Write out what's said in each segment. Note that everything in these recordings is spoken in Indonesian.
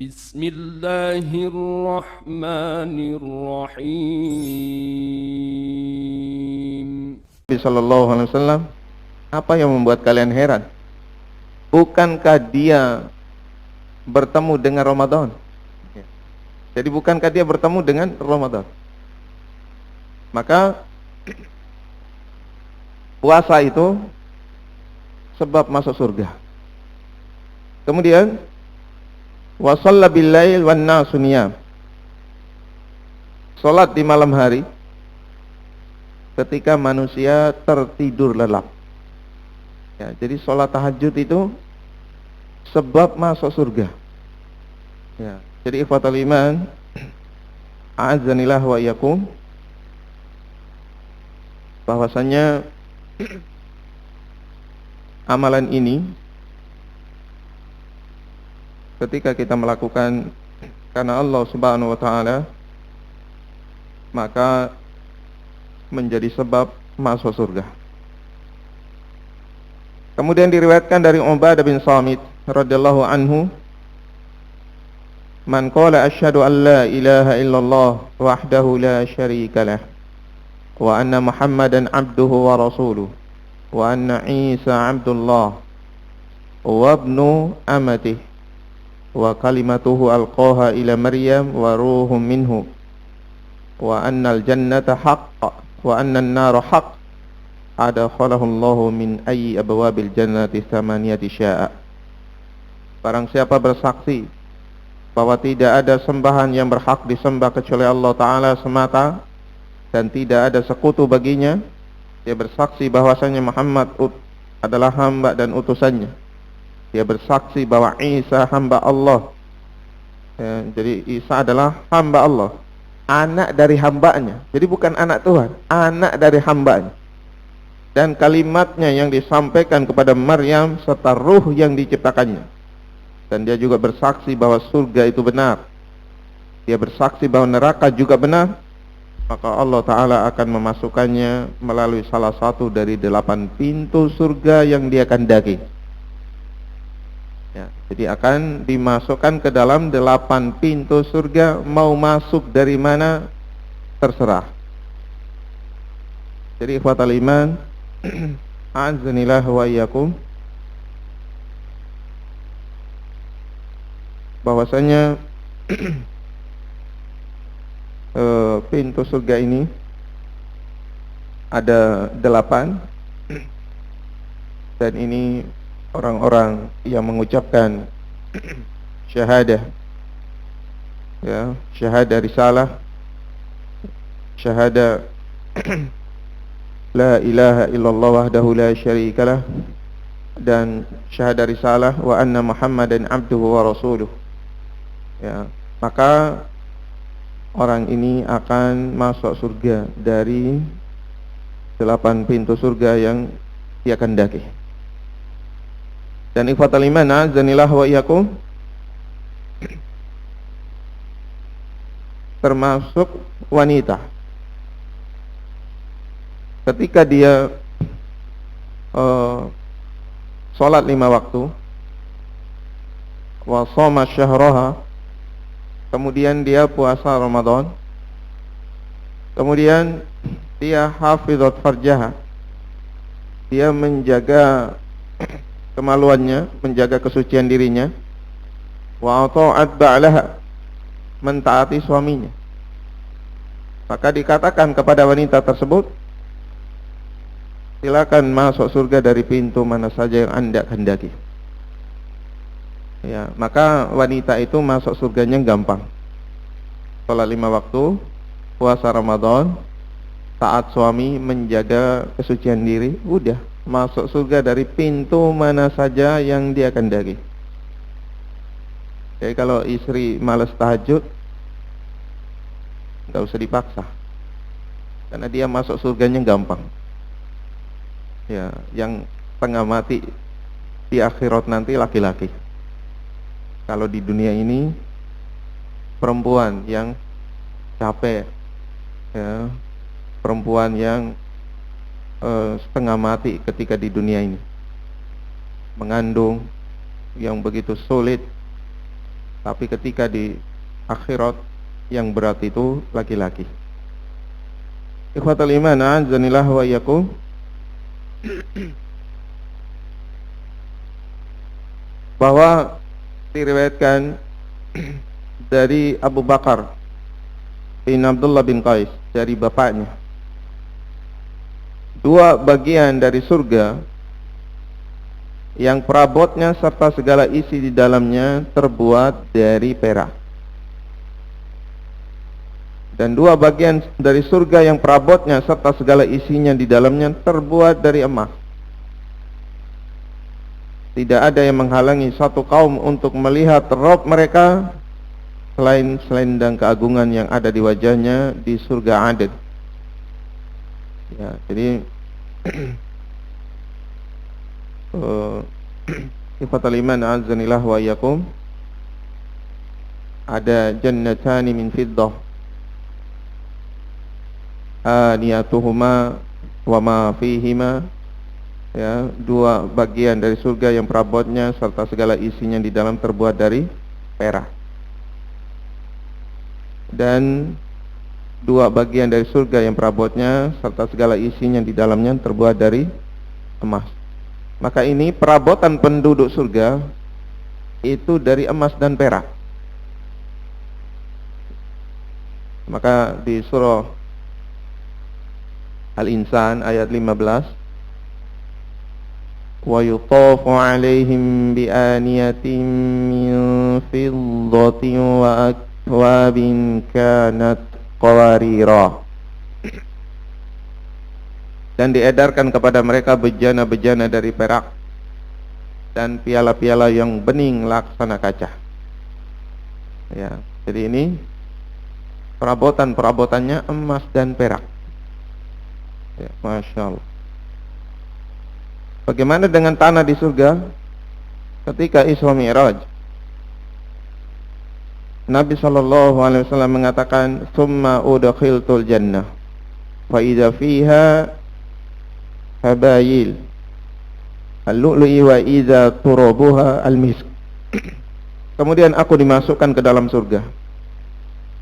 Bismillahirrahmanirrahim. Nabi Shallallahu Alaihi Wasallam, apa yang membuat kalian heran? Bukankah dia bertemu dengan Ramadan? Jadi bukankah dia bertemu dengan Ramadan? Maka puasa itu sebab masuk surga. Kemudian wa shalla bil lail wan nasu niyam. Salat di malam hari ketika manusia tertidur lelap. Ya, jadi salat tahajud itu sebab masuk surga. Ya, jadi ikhwatal iman, a'azzanillah wa iyyakum, bahwasanya amalan ini ketika kita melakukan karena Allah Subhanahu wa taala, maka menjadi sebab masuk surga. Kemudian diriwayatkan dari Ubadah bin Samit radhiyallahu anhu, man qala asyhadu an la ilaha illallah wahdahu la syarika lah wa anna Muhammadan abduhu wa rasuluh wa anna Isa abdullah wa ibnu amatih wa kalimatuhu alqaha ila Maryam wa ruhum minhu wa annal jannata haqq wa annan nara haqq adakhalahu Allahu min ayyi abwabil jannati thamaniyati sya'a. Barang siapa bersaksi bahwa tidak ada sembahan yang berhak disembah kecuali Allah Ta'ala semata dan tidak ada sekutu baginya, dia bersaksi bahwasanya Muhammad adalah hamba dan utusannya, dia bersaksi bahwa Isa hamba Allah, ya, jadi Isa adalah hamba Allah, anak dari hambanya, jadi bukan anak Tuhan, anak dari hambanya, dan kalimatnya yang disampaikan kepada Maryam serta ruh yang diciptakannya. Dan dia juga bersaksi bahwa surga itu benar, dia bersaksi bahwa neraka juga benar, maka Allah Ta'ala akan memasukkannya melalui salah satu dari 8 pintu surga yang dia kehendaki. Ya, jadi akan dimasukkan ke dalam 8 pintu surga, mau masuk dari mana terserah. Jadi ikhwatal iman, a'azzanillah wa iyyakum, bahwasanya pintu surga ini ada 8, dan ini orang-orang yang mengucapkan syahadah, ya, syahadah risalah, syahadah la ilaha illallah wahdahu la syarikalah, dan syahadah risalah wa anna Muhammadan abduhu wa rasuluh. Ya, maka orang ini akan masuk surga dari 8 pintu surga yang dia kehendaki. Dan ikhwatal iman, azanillah wa iyyakum, termasuk wanita ketika dia sholat 5 waktu, wa shoma syahraha, kemudian dia puasa Ramadan, kemudian dia hafizat farjaha, dia menjaga kemaluannya, menjaga kesucian dirinya, wa ata'at ba'laha, mentaati suaminya, maka dikatakan kepada wanita tersebut, silakan masuk surga dari pintu mana saja yang Anda kehendaki. Ya, maka wanita itu masuk surganya gampang. Salat 5 waktu, puasa Ramadan, taat suami, menjaga kesucian diri, udah masuk surga dari pintu mana saja yang dia kehendaki. Jadi kalau istri malas tahajud, enggak usah dipaksa, karena dia masuk surganya gampang. Ya, yang setengah mati di akhirat nanti laki-laki. Kalau di dunia ini perempuan yang capek, ya, perempuan yang setengah mati ketika di dunia ini, mengandung yang begitu sulit, Tapi ketika di akhirat yang berat itu laki-laki. Ikhwatul iman, a'azzanillah wa iyyakum. Bahwa diriwayatkan dari Abu Bakar bin Abdullah bin Qais, dari bapaknya, dua bagian dari surga yang perabotnya serta segala isi di dalamnya terbuat dari perak, dan dua bagian dari surga yang perabotnya serta segala isinya di dalamnya terbuat dari emas. Tidak ada yang menghalangi satu kaum untuk melihat Rabb mereka selain selendang keagungan yang ada di wajahnya di surga Aden. Ya, jadi ikhwatal iman, a'azzanillah wa iyyakum, ada jannatani min fiddah aniyatuhuma wa ma fihima, ya, dua bagian dari surga yang perabotnya serta segala isinya di dalam terbuat dari perak, dan dua bagian dari surga yang perabotnya serta segala isinya di dalamnya terbuat dari emas. Maka ini perabotan penduduk surga itu dari emas dan perak. Maka di surah Al-Insan ayat 15, wa yutafu alaihim bi aniyatin min fiddatin wa akwabin kanat qawarira, dan diedarkan kepada mereka bejana-bejana dari perak dan piala-piala yang bening laksana kaca. Ya, jadi ini perabotan-perabotannya emas dan perak. Ya, Masya Allah. Bagaimana dengan tanah di surga? Ketika Isra Mi'raj, Nabi SAW mengatakan, "Tsumma udkhiltul jannah, fa idza fiha habayil al-lu'lu'i wa idza turabuha al-misk." Kemudian aku dimasukkan ke dalam surga.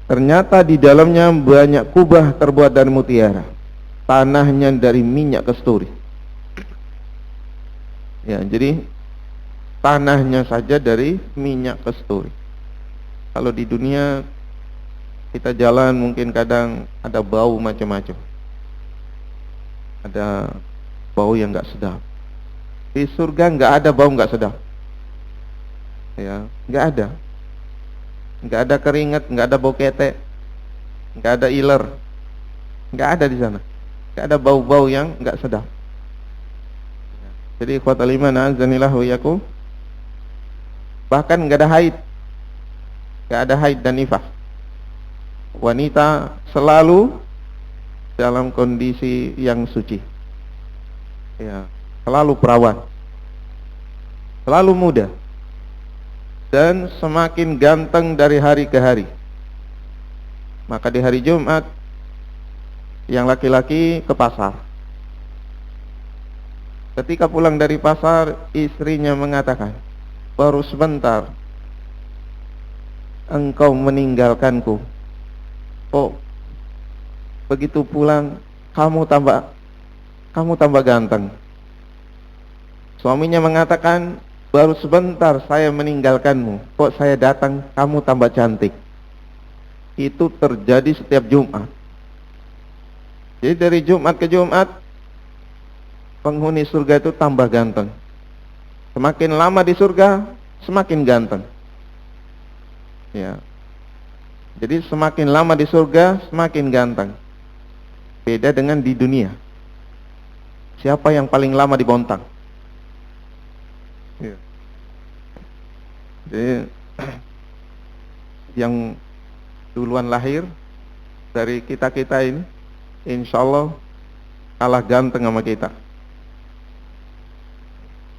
Ternyata di dalamnya banyak kubah terbuat dari mutiara, tanahnya dari minyak kasturi. Ya, jadi tanahnya saja dari minyak kasturi. Kalau di dunia kita jalan mungkin kadang ada bau macam-macam, ada bau yang nggak sedap. Di surga nggak ada bau nggak sedap. Ya, nggak ada keringat, nggak ada bau ketek, nggak ada iler, nggak ada di sana. Nggak ada bau-bau yang nggak sedap. Jadi ikhwatal iman, a'azzanillah wa iyyakum, bahkan nggak ada haid. Gak ada haid dan nifas. Wanita selalu dalam kondisi yang suci. Ya, selalu perawan, selalu muda, dan semakin ganteng dari hari ke hari. Maka di hari Jumat, yang laki-laki ke pasar. Ketika pulang dari pasar, istrinya mengatakan, "Baru sebentar engkau meninggalkanku. Oh, begitu pulang kamu tambah ganteng." Suaminya mengatakan, "Baru sebentar saya meninggalkanmu, kok saya datang kamu tambah cantik." Itu terjadi setiap Jumat. Jadi dari Jumat ke Jumat penghuni surga itu tambah ganteng. Semakin lama di surga semakin ganteng. Ya. Jadi semakin lama di surga semakin ganteng. Beda dengan di dunia. Siapa yang paling lama di Bontang? Ya. Jadi yang duluan lahir dari kita-kita ini, insya Allah kalah ganteng sama kita.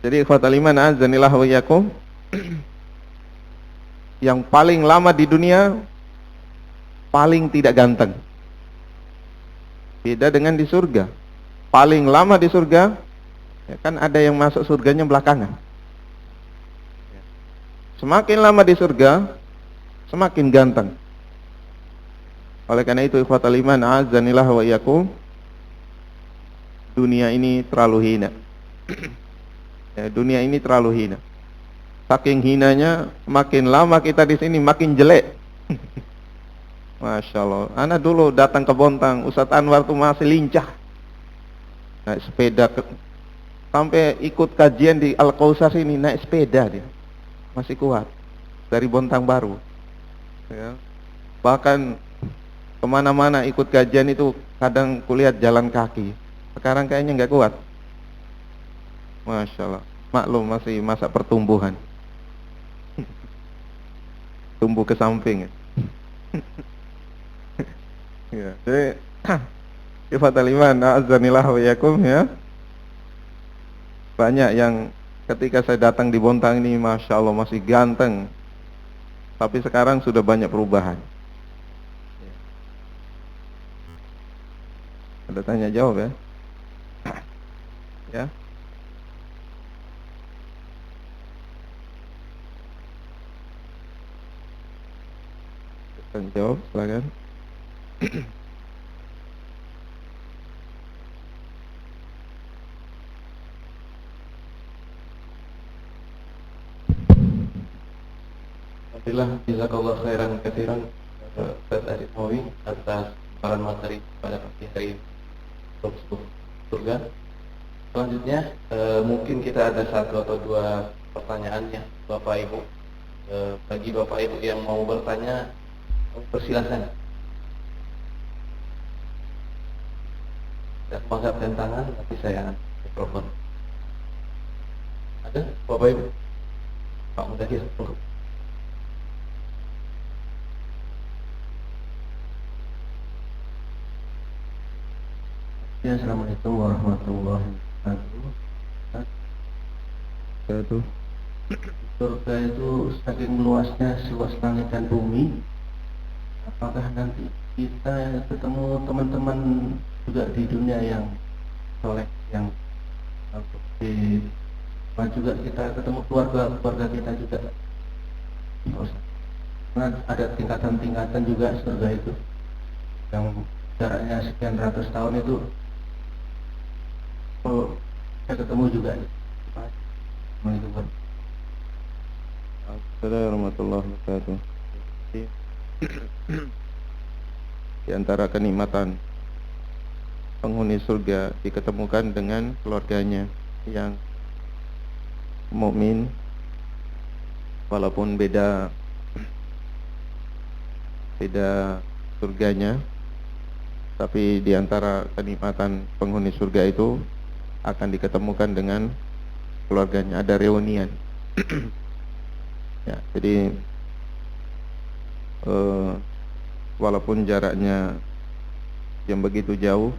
Jadi ikhwatal iman, a'azzanillah wa iyyakum, yang paling lama di dunia paling tidak ganteng. Beda dengan di surga. Paling lama di surga, ya kan ada yang masuk surganya belakangan. Semakin lama di surga, semakin ganteng. Oleh karena itu ikhwatal iman a'azzanillah wa iyyakum, dunia ini terlalu hina. Ya, dunia ini terlalu hina. Saking hinanya, makin lama kita di sini makin jelek. Masya Allah. Ana dulu datang ke Bontang, Ustadz Anwar tuh masih lincah, naik sepeda sampai ikut kajian di Al-Kausar sini naik sepeda dia, masih kuat dari Bontang Baru. Ya. Bahkan kemana-mana ikut kajian itu kadang kulihat jalan kaki. Sekarang kayaknya nggak kuat. Masya Allah. Maklum masih masa pertumbuhan. Tumbuh ke samping. Ya. Jadi sifatul iman a'azzanillah wa iyyakum ya. Banyak yang ketika saya datang di Bontang ini Masya Allah masih ganteng, tapi sekarang sudah banyak perubahan. Ada tanya jawab ya? Ya. Tanya jawab, silakan. Alhamdulillah, jazakallah khairan katsiran Ustaz Arif Mawi atas paparan materi pada pagi hari ini untuk surga. Selanjutnya mungkin kita ada satu atau dua pertanyaan ya Bapak Ibu. Bagi Bapak Ibu yang mau bertanya, persilahkan. Dan mengangkat tangan, nanti saya mikrofon. Ada Bapak Ibu? Pak Mudahir, tunggu. Ya, assalamualaikum warahmatullahi wabarakatuh. Surga itu saking luasnya, seluas langit dan bumi. Apakah nanti kita ketemu teman-teman juga di dunia yang soleh, yang di juga kita ketemu keluarga kita juga. Karena ada tingkatan-tingkatan juga surga itu, yang jaraknya sekian ratus tahun itu. Oh, saya ketemu juga. Assalamualaikum warahmatullahi wabarakatuh. Di antara kenikmatan penghuni surga diketemukan dengan keluarganya yang mukmin, walaupun beda surganya, tapi di antara kenikmatan penghuni surga itu akan diketemukan dengan keluarganya, ada reunian. Ya, jadi walaupun jaraknya yang begitu jauh,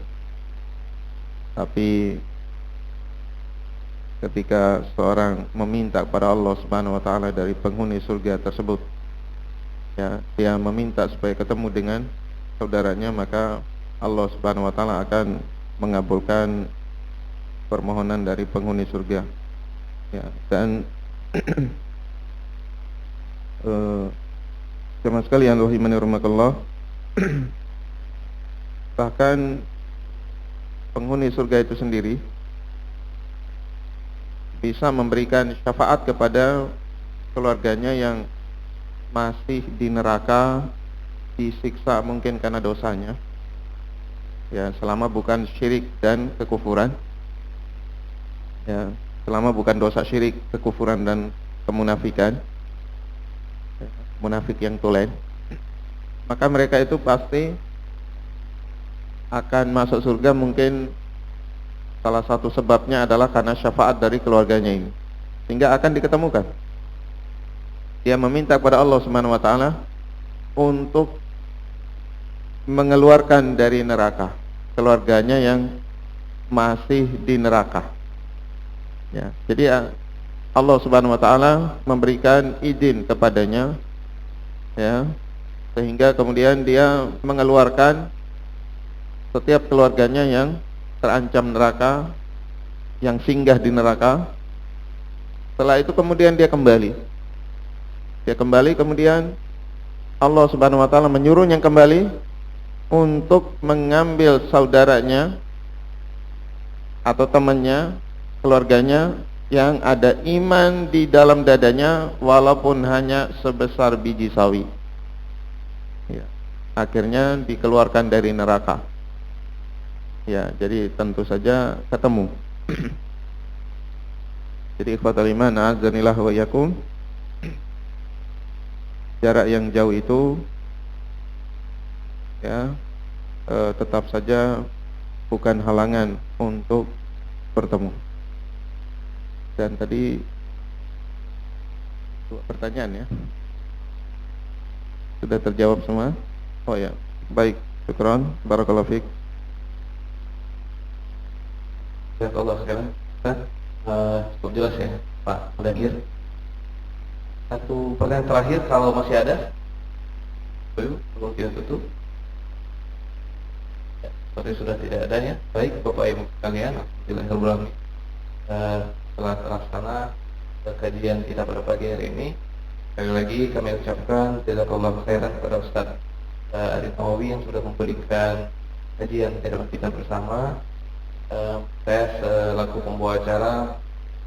tapi ketika seorang meminta kepada Allah Subhanahu wa taala dari penghuni surga tersebut, ya, dia meminta supaya ketemu dengan saudaranya, maka Allah Subhanahu wa taala akan mengabulkan permohonan dari penghuni surga. Ya, dan jemaah sekalian rahimani rahimakumullah, bahkan penghuni surga itu sendiri bisa memberikan syafaat kepada keluarganya yang masih di neraka, disiksa mungkin karena dosanya, ya, selama bukan syirik dan kekufuran, ya, selama bukan dosa syirik, kekufuran dan kemunafikan, munafik yang tulen, maka mereka itu pasti akan masuk surga. Mungkin salah satu sebabnya adalah karena syafaat dari keluarganya ini, sehingga akan diketemukan. Dia meminta kepada Allah Subhanahu wa taala untuk mengeluarkan dari neraka keluarganya yang masih di neraka. Ya, jadi Allah Subhanahu wa taala memberikan izin kepadanya, ya, sehingga kemudian dia mengeluarkan setiap keluarganya yang terancam neraka, yang singgah di neraka. Setelah itu kemudian dia kembali kemudian Allah Subhanahu wa taala menyuruhnya kembali untuk mengambil saudaranya atau temannya, keluarganya yang ada iman di dalam dadanya walaupun hanya sebesar biji sawi. Ya. Akhirnya dikeluarkan dari neraka. Ya, jadi tentu saja ketemu. Jadi ikhwatal iman, azanillah wa iyyakum. Jarak yang jauh itu ya tetap saja bukan halangan untuk bertemu. Dan tadi dua pertanyaan ya sudah terjawab semua. Oh ya, baik, syukran, barakallahu fiik. Jazakallah khairan. Cukup jelas ya Pak Mudakir. Satu pertanyaan terakhir kalau masih ada. Belum kita tutup. Ya, seperti sudah tidak ada ya. Baik Bapak Ibu sekalian, alhamdulillah telah terlaksana kajian kita pada pagi hari ini. Sekali lagi kami ucapkan jazakallah khairan kepada Ustaz Arif Nawawi yang sudah memberikan kajian kita bersama. Saya selaku pembawa acara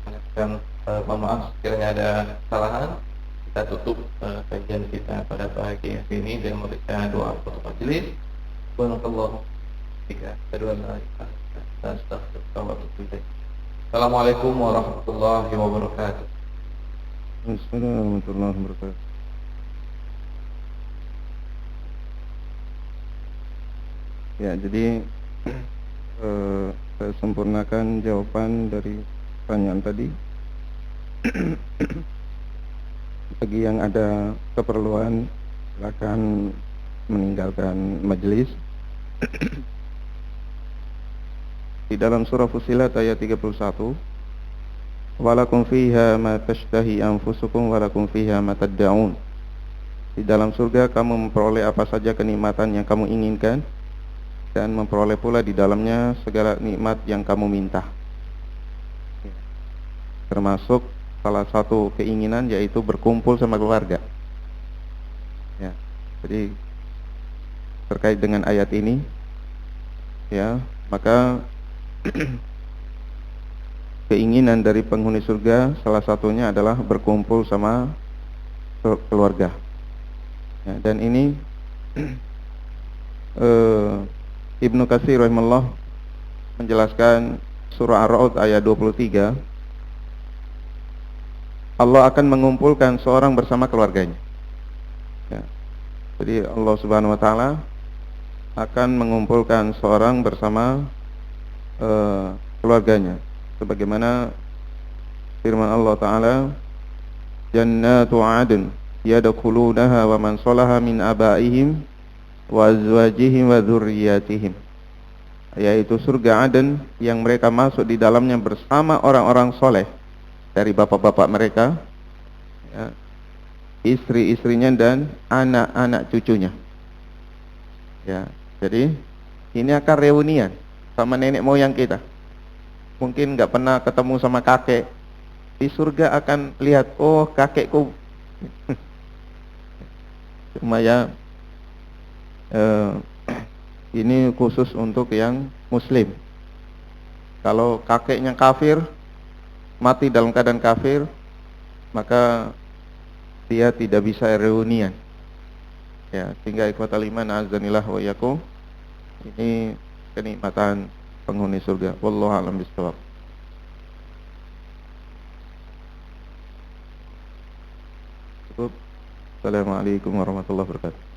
menyampaikan mohon maaf sekiranya ada kesalahan. Kita tutup kajian kita pada pagi hari ini dengan membaca doa untuk majelis. Subhanallah. Assalamualaikum warahmatullahi wabarakatuh. Assalamualaikum warahmatullahi wabarakatuh. Ya, jadi saya sempurnakan jawaban dari pertanyaan tadi. Bagi yang ada keperluan silakan meninggalkan majelis. Di dalam surah Fussilat ayat 31, walakum fiha ma tashtahi anfusukum walakum fiha ma tad'un. Di dalam surga kamu memperoleh apa saja kenikmatan yang kamu inginkan dan memperoleh pula di dalamnya segala nikmat yang kamu minta. Termasuk salah satu keinginan yaitu berkumpul sama keluarga. Ya. Jadi terkait dengan ayat ini ya, maka keinginan dari penghuni surga salah satunya adalah berkumpul sama keluarga. Ya, dan ini Ibnu Katsir rahimahullah menjelaskan surah Ar-Ra'd ayat 23, Allah akan mengumpulkan seorang bersama keluarganya. Ya. Jadi Allah Subhanahu wa taala akan mengumpulkan seorang bersama keluarganya, sebagaimana firman Allah taala, jannatu 'adn yadkhulunaha wa man salaha min abaihim wa azwajihim wa dzurriyyatihim, yaitu surga Aden yang mereka masuk di dalamnya bersama orang-orang soleh dari bapak-bapak mereka, ya, istri-istrinya dan anak-anak cucunya. Ya, jadi ini akan reunian sama nenek moyang kita. Mungkin nggak pernah ketemu sama kakek, di surga akan lihat, oh kakekku. Cuma ya ini khusus untuk yang muslim. Kalau kakeknya kafir, mati dalam keadaan kafir, maka dia tidak bisa reunian. Ya, sehingga ikhwatal iman azanillah wa iyyakum, ini kenikmatan penghuni surga. Wallahu a'lam bishawab. Cukup. Assalamualaikum warahmatullahi wabarakatuh.